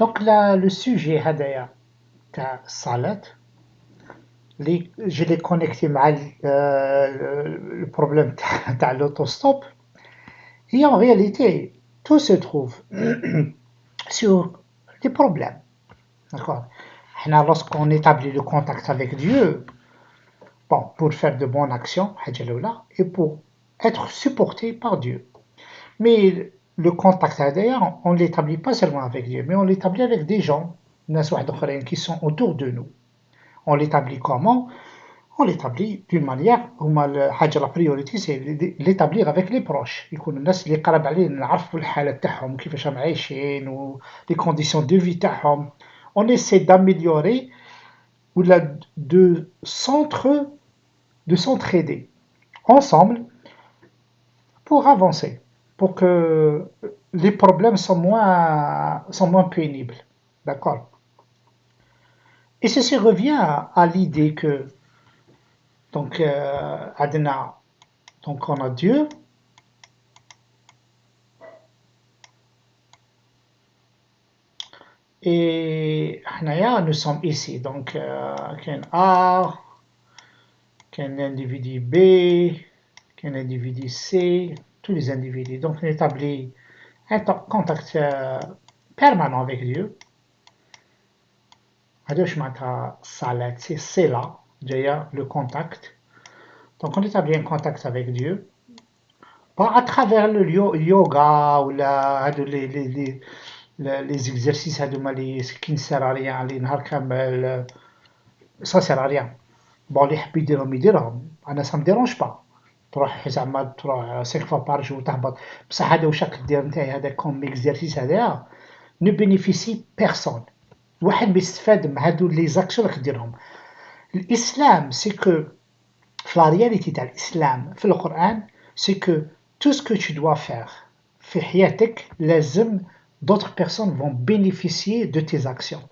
Donc là, le sujet هذايا تاع الصلاة je l'ai connecté مع le problème تاع l'autostop. Et en réalité, tout se trouve sur des problèmes. D'accord. Lorsqu'on établit le contact avec Dieu, bon, pour faire de bonnes actions, et pour être supporté par Dieu. Mais le contact d'ailleurs, on ne l'établit pas seulement avec Dieu, mais on l'établit avec des gens qui sont autour de nous. On l'établit comment? On l'établit d'une manière où la priorité c'est l'établir avec les proches. يكون الناس اللي قرب علينا نعرفوا الحالة تاعهم كيفاش راهم عايشين و les conditions de vie تاعهم. On essaie d'améliorer ou de s'entraider ensemble pour avancer, pour que les problèmes sont moins pénibles. D'accord. Et ceci revient à l'idée que donc Adna, donc on a Dieu, et nous sommes ici. Donc qu'un A, qu'un individu B, qu'un individu C, tous les individus. Donc on établit un contact permanent avec Dieu. C'est là, déjà le contact. Donc on établit un contact avec Dieu. Pas à travers le yoga ou les exercices qui ne servent à rien, ça ne sert à rien. Bon, les حب يديرهم ça me dérange pas. تروح زعما تروح 5 fois par jour تهبط بصح هذا واش راك دير نتايا هذا كوم اكزرسيس هذايا ne bénéficie personne. واحد بيستفاد من هادو لي زاكسيون راك ديرهم. الاسلام سي كو في لا رياليتي تاع الاسلام في القران سي كو tout ce que tu dois faire في حياتك لازم d'autres personnes vont bénéficier de tes actions.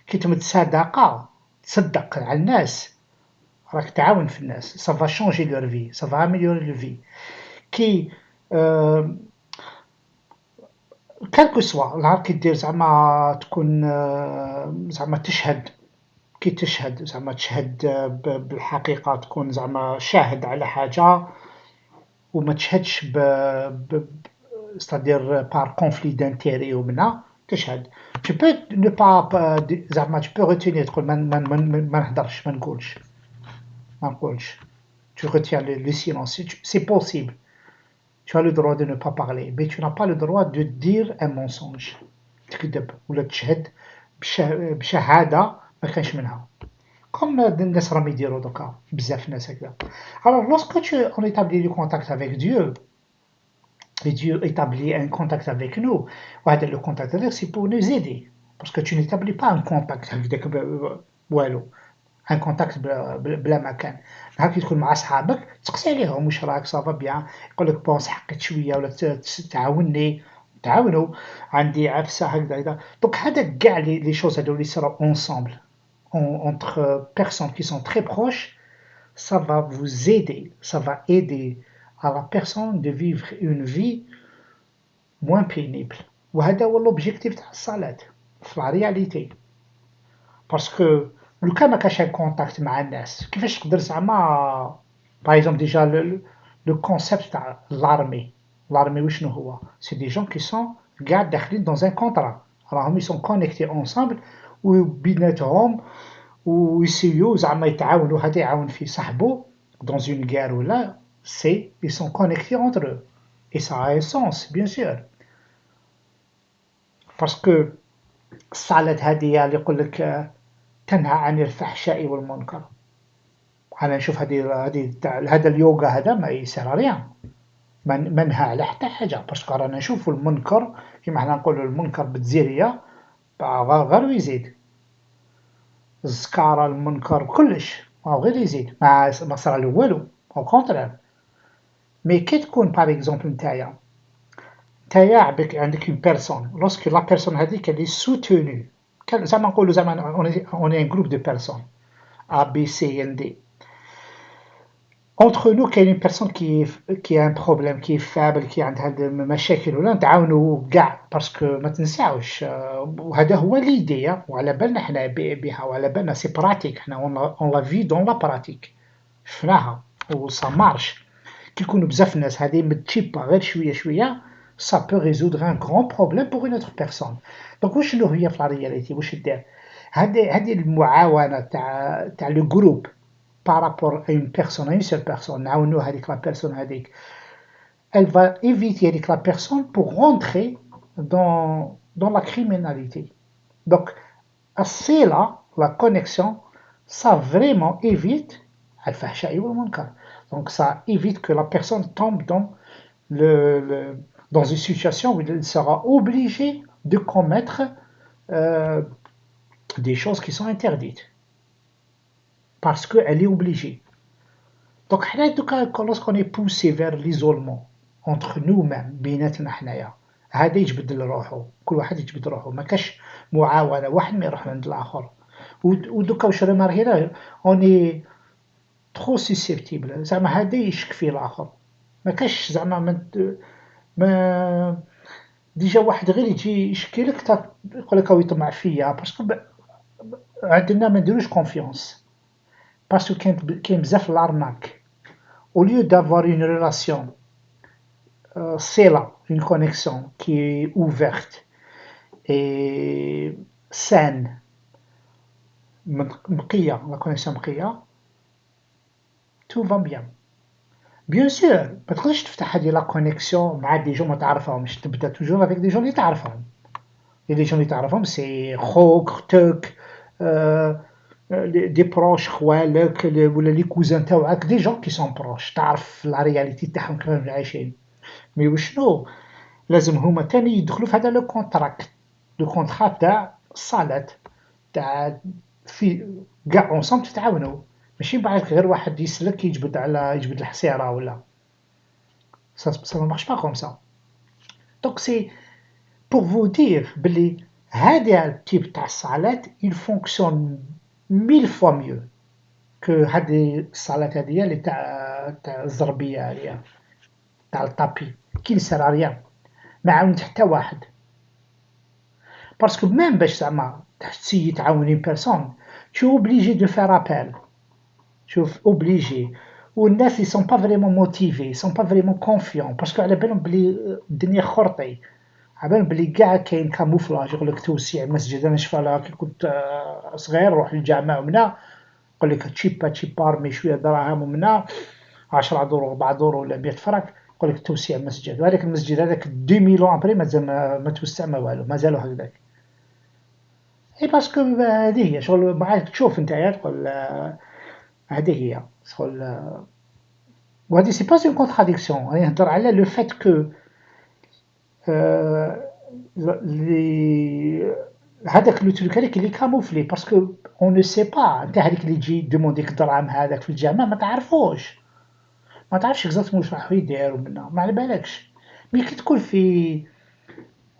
كي تمد صدقه تصدق على الناس راك تعاون في الناس. Ça va changer leur vie, ça va améliorer leur vie. كي quel que soit النهار كي دير زعما تكون زعما تشهد كي تشهد زعما تشهد بالحقيقة تكون زعما شاهد على حاجة وما تشهدش c'est-à-dire par conflit d'intérêt ومنها تشهد. Tu peux ne pas زعما tu peux retenir تقول ما نهضرش ما نقولش ما نقولش. Tu retiens le silence, c'est possible. Tu as le droit de ne pas parler, mais tu n'as pas le droit de dire un mensonge. تكذب ولا تشهد بشهادة ما كانش منها. Comme الناس راهم يديروا دوكا بزاف ناس هكذا. Alors lorsque on établit le contact avec Dieu, et Dieu établit un contact avec nous, le contact avec c'est pour nous aider. Parce que tu n'établis pas un contact avec والو. ان كونتاكت بلا ما كان. نهار كي تكون مع صحابك تسقسي عليهم واش راك صافا بيان يقول لك بون سحقت شويه ولا تعاوني تعاونوا عندي عفسه هكذا. دونك هذا كاع لي شوز هادو اللي يصراو ensemble entre personnes qui sont très proches, ça va vous aider, ça va aider à la personne de vivre une vie moins pénible. وهذا هو l'objectif تاع الصلاة في la réalité. Parce que لو كان ما كانش كونتاكت مع الناس كيفاش تقدر زعما باغ اكزومبل ديجا لو كونسيبت تاع لارمي وشنو هو سي دي جون كي سون كاع داخلين دون ان كونترا راهم يسون كونيكتي اونصامبل وبيناتهم ويسيو زعما يتعاونوا هذا يعاون في صاحبو دون اون غير ولا سي ils sont connectés entre eux et ça a un sens bien sûr parce que الصلاة هذه اللي يقول لك تنهى عن الفحشاء والمنكر. أنا نشوف هذا اليوغا هذا ما يصير ريان ما نهى على حتى حاجة باسكو رانا نشوفو المنكر كيما حنا نقولو المنكر بالجزيرية غير يزيد الزكارة المنكر كلش غير يزيد ما صرالو والو أو كونترير. مي كي تكون باغ اكزومبل نتايا عندك اون بيرسون لوسكو لا بيرسون هاذيك اللي سوتونو زعما نقولوا زعما on est un groupe de personnes A B C N D entre nous كاين personne qui a un problème qui est faible qui عندها مشاكل ولا نتعاونوا كاع باسكو ما تنساوش وهذا هو ليدي وعلى بالنا حنا بها وعلى بالنا سي براتيك حنا اون لا في دون لا براتيك شفناها و سا مارش كي يكونوا بزاف الناس هذه متشيبا غير شويه شويه ça peut résoudre un grand problème pour une autre personne. دونك واش شنو هي في لا رياليتي واش دير هذه المعاونه تاع لو جروب par rapport à une personne, à une seule personne, avec la personne, elle va éviter avec la personne pour rentrer dans la criminalité. Donc, c'est là, la connexion, ça vraiment évite donc ça évite que la personne tombe dans une situation où il sera obligé de commettre des choses qui sont interdites. Parce qu'elle est obligée. Donc, lorsqu'on est poussé vers l'isolement entre nous-mêmes, بيناتنا حنايا هذا يجبد روحه كل واحد يجبد روحه ما كاش معاونة واحد ما يروح عند الآخر ودوكا واش ريماركينا on est trop susceptible زعما هذا يشك فيه الآخر ما كاش زعما ما ديجا واحد غير يجي يشكي لك يقول لك هو يطمع فيا باسكو عندنا ما نديروش كونفيونس parce que كاين بزاف l'arnaque. Au lieu d'avoir une relation, c'est là une connexion qui est ouverte et saine, la connexion مقية, tout va bien. Bien sûr, ما تقدرش تفتح هذه la connexion مع des gens ما تعرفهمش, تبدا toujours avec des gens اللي تعرفهم. Et les gens اللي تعرفهم c'est خوك, اختك, des proches خوالك ولا لي كوزان تاوعك دي جون كي سون بروش تعرف لا رياليتي تاعهم كيفاش عايشين مي وشنو لازم هما تاني يدخلوا في هذا لو كونترا تاع الصالات تاع في كاع اونصومبل تتعاونوا ماشي بعد غير واحد يسلك يجبد الحصيره ولا ça ne marche pas comme ça. Donc c'est pour vous dire بلي هذا التيب تاع الصالات il fonctionne 1000 fois mieux que هذه الصالات هذه اللي تاع الزربيه هذه تاع الطابي كي نسر ريان ما عاونت حتى واحد باسكو ميم باش زعما تسيي تعاون اون بيرسون تو اوبليجي دو فير ابل شوف اوبليجي والناس لي سون با فريمون موتيفي سون با فريمون كونفيون باسكو على بالهم بلي الدنيا خرطي على بالهم بلي كاع كاين كاموفلاج يقول لك توسيع مسجد انا شفالها كي كنت صغير نروح للجامع ومنا يقول لك تشيبار مي شويه دراهم ومنا 10 دور 4 دور ولا 100 فرنك يقول لك توسيع مسجد وهذاك المسجد هذاك 2000 عام ابري مازال ما توسع ما والو مازالو هكذاك اي باسكو هذه هي شغل معاك تشوف نتايا تقول هذه هي شغل وهذه سي با اون كونتراديكسيون راني نهضر على لو فات كو هذاك لو تروك هذاك اللي كاموفلي باسكو اون نو سي با انت هذيك اللي تجي دومونديك الدرهم هذاك في الجامع ما تعرفوش ما تعرفش اكزاكتومون واش راح يدير منا ما على بالكش مي كي تكون في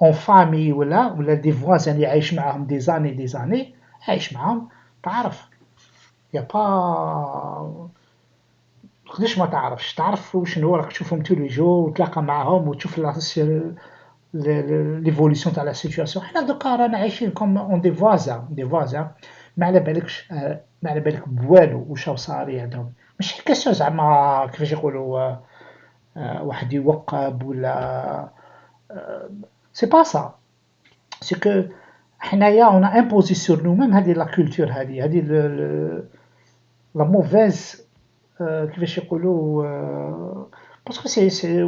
اون فامي ولا دي فوازان اللي عايش معاهم دي زاني عايش معاهم تعرف يا با تقدرش ما تعرفش تعرف شنو راك تشوفهم تو لي جور وتلاقى معاهم وتشوف ليفوليسيون تاع لا سيتوياسيون حنا دوكا رانا عايشين كوم اون دي فوازان ما على بالكش ما على بالك بوالو واش راه صاري عندهم ماشي كاستيون زعما كيفاش يقولوا واحد يوقب ولا سي با سا سي كو حنايا اون امبوزي سور نو ميم هذه لا كولتور هذه لا موفيز كيفاش يقولوا باسكو سي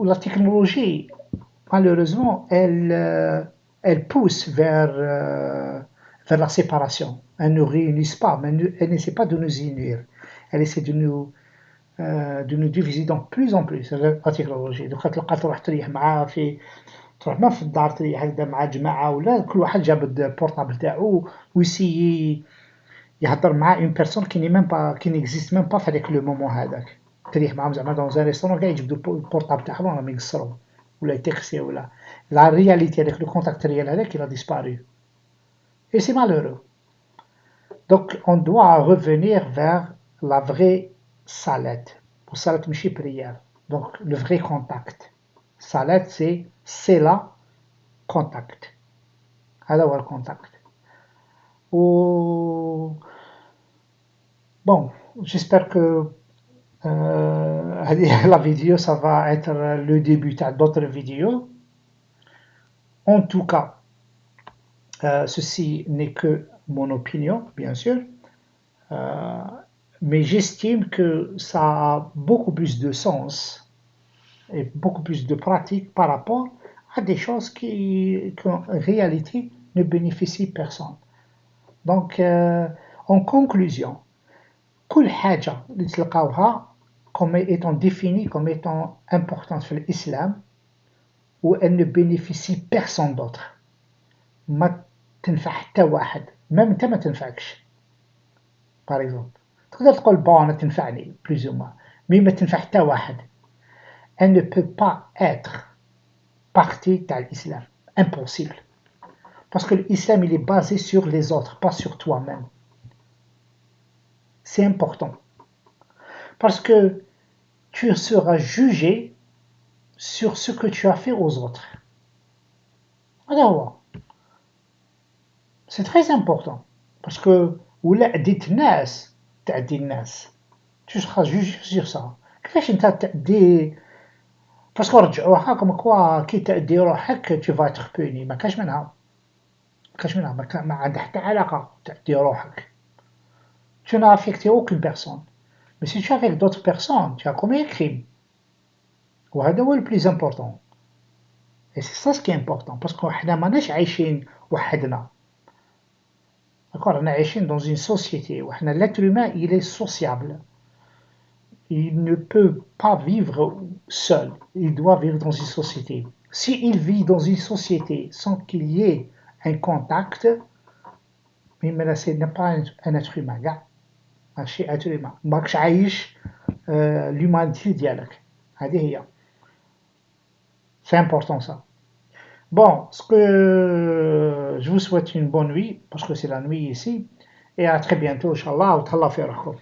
لا تكنولوجي malheureusement elle pousse vers la séparation. Elle ne nous réunit pas, mais elle n'essaie pas de nous unir. Elle essaie de nous diviser de plus en plus la technologie. Donc تلقى تروح تريح معاه تروح ما في الدار تريح هكذا مع جماعة ولا كل واحد جاب البورطابل تاعو ويسيي يهضر مع اون بيرسون كي ميم با كي نيكزيست ميم با في هذاك لو مومون هذاك تريح معاهم زعما دون ان ريستورون كاع يجبدوا البورطابل تاعهم راهم يقصروا ولا يتكسي ولا لا رياليتي هذاك لو كونتاكت ريال هذاك il a disparu et c'est malheureux. Donc on doit revenir vers la vraie salette والصلاة ماشي prière. Donc le vrai contact. Salat c'est la contact. هذا هو الcontact. و bon, j'espère que la vidéo ça va être le début d'autres vidéos. En tout cas, ceci n'est que mon opinion, bien sûr, mais j'estime que ça a beaucoup plus de sens et beaucoup plus de pratique par rapport à des choses qui en réalité ne bénéficient personne. Donc, en conclusion, كل حاجة اللي تلقاوها comme étant définie comme étant importante في الإسلام و elle ne bénéficie personne d'autre. ما تنفع حتى واحد، même انت ما تنفعكش. par exemple تقدر تقول bon أنا تنفعني plus ou moins mais ما تنفع حتى واحد. Elle ne peut pas être partie تاع l'islam. Impossible. Parce que l'islam il est basé sur les autres, pas sur toi-même. C'est important. Parce que tu seras jugé sur ce que tu as fait aux autres. Alors, c'est très important. Parce que ولا أديت الناس تعدي الناس. Tu seras jugé sur ça. كيفاش انت تأدي باسكو رجعوها كوم كوا كي تأدي روحك tu vas être puni. ما كاش منها. ما كاش منها ما عندها حتى علاقة تأدي روحك. Tu n'as affecté aucune personne. Mais si tu es avec d'autres personnes, tu as commis un crime. وهذا هو le plus important. Et c'est ça ce qui est important. Parce que حنا ماناش عايشين وحدنا. D'accord, on est عايشين dans une société. وحنا l'être humain, il est sociable. Il ne peut pas vivre seul. Il doit vivre dans une société. S'il vit dans une société sans qu'il y ait un contact, mais ce n'est pas un être humain. ماشي être humain. ماكش عايش l'humanité ديالك. هذه هي. C'est important ça. Bon, ce que je vous souhaite une bonne nuit, parce que c'est la nuit ici, et à très bientôt, Inch'Allah, wa tahalla fi rohkom.